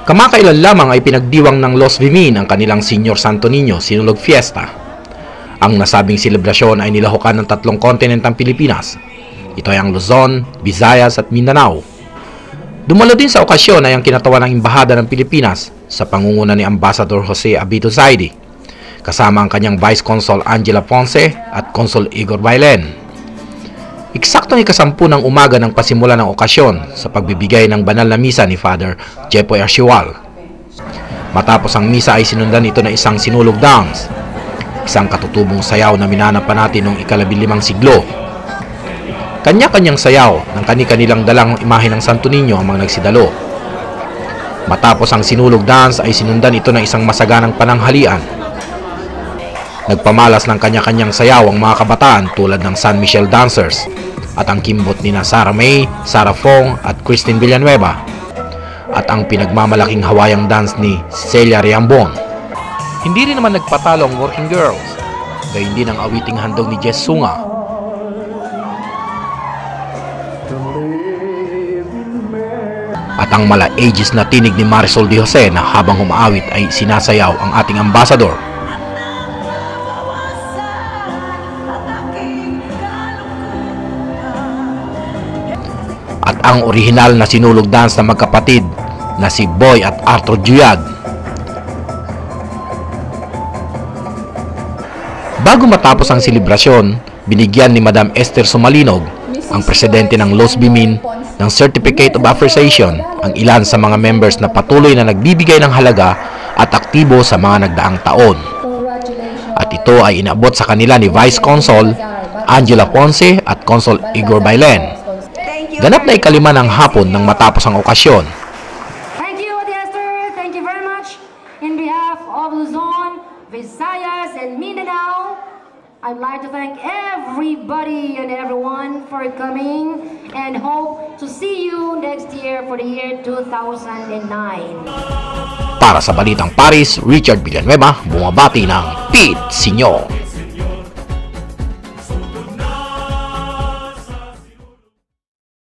Kamakailan lamang ay pinagdiwang ng Los Vimin ang kanilang Senior Santo Niño Sinulog Fiesta. Ang nasabing selebrasyon ay nilahukan ng 3 kontinentang Pilipinas. Ito ay ang Luzon, Visayas at Mindanao. Dumalo din sa okasyon ay ang kinatawan ng Embahada ng Pilipinas sa pangunguna ni Ambassador Jose Abito Zaidi, kasama ang kanyang Vice Consul Angela Ponce at Consul Igor Bailen. Eksaktong ika-10 ng umaga ng pasimula ng okasyon sa pagbibigay ng banal na misa ni Father Jepoy Arciwal. Matapos ang misa ay sinundan ito na isang sinulog dance, isang katutubong sayaw na minanapan natin noong ika-15 siglo. Kanya-kanyang sayaw ng kani-kanilang dalang imahe ng Santo Niño ang mga nagsidalo. Matapos ang sinulog dance ay sinundan ito ng isang masaganang pananghalian. Nagpamalas ng kanya-kanyang sayaw ang mga kabataan tulad ng San Michel Dancers at ang kimbot ni Sara May, Sara Fong at Christine Villanueva at ang pinagmamalaking hawayang dance ni Celia Riambon. Hindi rin naman nagpatalo ang Working Girls, gayon din ang awiting handog ni Jess Sunga. At ang mala ages na tinig ni Marisol de Jose na habang humaawit ay sinasayaw ang ating ambassador. At ang orihinal na sinulog dance na magkapatid na si Boy at Arthur Juyad. Bago matapos ang selebrasyon, binigyan ni Madam Esther Sumalinog, ang presidente ng Los Vimin, ng Certificate of Appreciation ang ilan sa mga members na patuloy na nagbibigay ng halaga at aktibo sa mga nagdaang taon. At ito ay inabot sa kanila ni Vice Consul Angela Ponce at Consul Igor Bailen. Ganap na ika-5 ng hapon nang matapos ang okasyon. Thank you, Esther. Thank you very much. In behalf of Luzon, Visayas, and Mindanao, I'd like to thank everybody and everyone for coming and hope to see you next year for the year 2009. Para sa Balitang Paris, Richard Villanueva, bumabati ng Pete Sinyo.